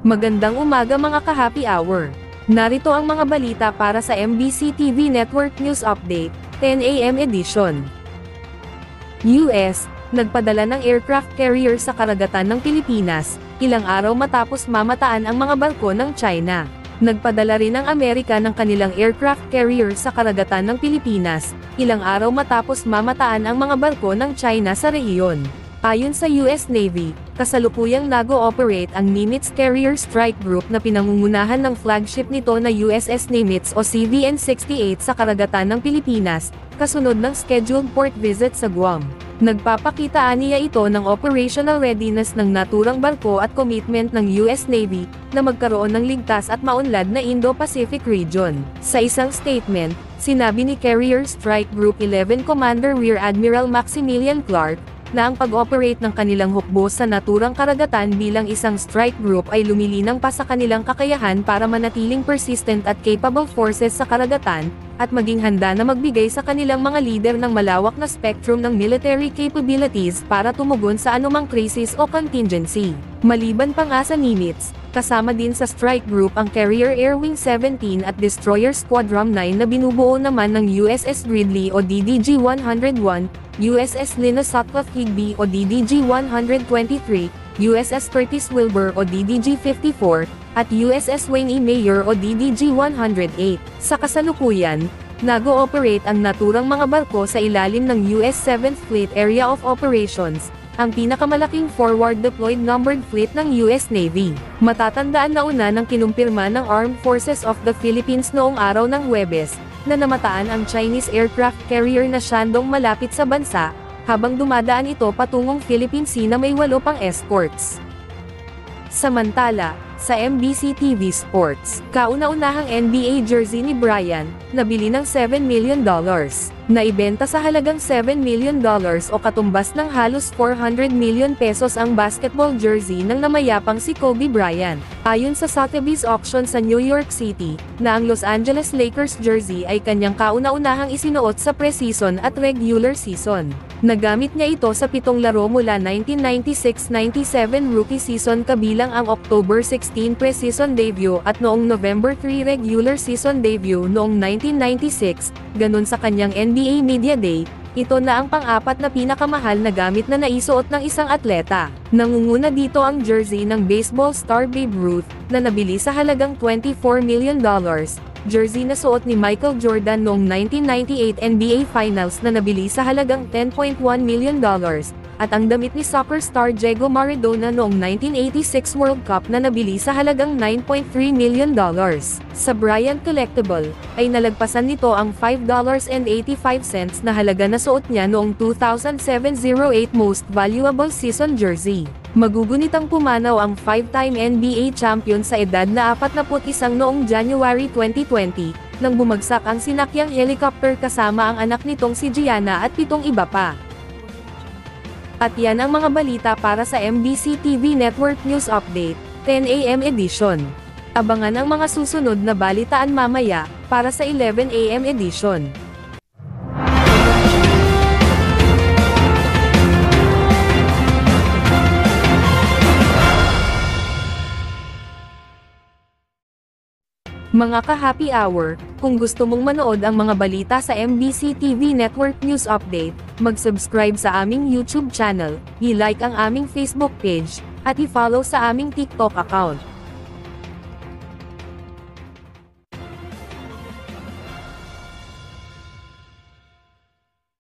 Magandang umaga mga ka-happy hour. Narito ang mga balita para sa MBC TV Network News Update, 10 AM edition. US, nagpadala ng aircraft carrier sa karagatan ng Pilipinas, ilang araw matapos mamataan ang mga barko ng China. Nagpadala rin ang Amerika ng kanilang aircraft carrier sa karagatan ng Pilipinas, ilang araw matapos mamataan ang mga barko ng China sa rehiyon. Ayon sa US Navy, kasalukuyang nag-ooperate ang Nimitz Carrier Strike Group na pinangungunahan ng flagship nito na USS Nimitz o CVN-68 sa karagatan ng Pilipinas, kasunod ng scheduled port visit sa Guam. Nagpapakita aniya ito ng operational readiness ng naturang barko at commitment ng US Navy na magkaroon ng ligtas at maunlad na Indo-Pacific region. Sa isang statement, sinabi ni Carrier Strike Group 11 Commander Rear Admiral Maximilian Clark, na ang pag-operate ng kanilang hukbo sa naturang karagatan bilang isang strike group ay lumilinang pa sa kanilang kakayahan para manatiling persistent at capable forces sa karagatan, at maging handa na magbigay sa kanilang mga leader ng malawak na spectrum ng military capabilities para tumugon sa anumang krisis o contingency. Maliban pa nga sa Nimitz, kasama din sa strike group ang Carrier Air Wing 17 at Destroyer Squadron 9 na binubuo naman ng USS Gridley o DDG-101, USS Lina Sutcliffe Higbee o DDG-123, USS Curtis Wilbur o DDG-54, at USS Wayne E. Mayer o DDG-108. Sa kasalukuyan, nag-ooperate ang naturang mga barko sa ilalim ng US 7th Fleet Area of Operations, ang pinakamalaking forward deployed numbered fleet ng US Navy. Matatandaan na una ng kinumpirma ng Armed Forces of the Philippines noong araw ng Huwebes, na namataan ang Chinese aircraft carrier na Shandong malapit sa bansa, habang dumadaan ito patungong Philippine Sea na may 8 pang escorts. Samantala, sa MBC TV Sports, kauna-unahang NBA jersey ni Bryant, nabili ng $7 million, naibenta sa halagang $7 million o katumbas ng halos 400 million pesos ang basketball jersey ng namayapang si Kobe Bryant. Ayon sa Sotheby's auction sa New York City, na ang Los Angeles Lakers jersey ay kanyang kauna-unahang isinuot sa preseason at regular season. Nagamit niya ito sa 7 laro mula 1996-97 rookie season kabilang ang October 16 preseason debut at noong November 3 regular season debut noong 1996, ganun sa kanyang NBA Media Day. Ito na ang pang-apat na pinakamahal na gamit na naisuot ng isang atleta. Nangunguna dito ang jersey ng baseball star Babe Ruth, na nabili sa halagang $24 million. Jersey na suot ni Michael Jordan noong 1998 NBA Finals na nabili sa halagang $10.1 million, at ang damit ni soccer star Diego Maradona noong 1986 World Cup na nabili sa halagang $9.3 million. Sa Bryant Collectible, ay nalagpasan nito ang $5.85 na halaga na suot niya noong 2007-08 Most Valuable Season Jersey. Magugunitang pumanaw ang 5-time NBA champion sa edad na 41 noong January 2020, nang bumagsak ang sinakyang helicopter kasama ang anak nitong si Gianna at 7 iba pa. At yan ang mga balita para sa MBC TV Network News Update, 10 AM edition. Abangan ang mga susunod na balitaan mamaya, para sa 11 AM edition. Mga ka-happy hour, kung gusto mong manood ang mga balita sa MBC TV Network News Update, mag-subscribe sa aming YouTube channel, i-like ang aming Facebook page, at i-follow sa aming TikTok account.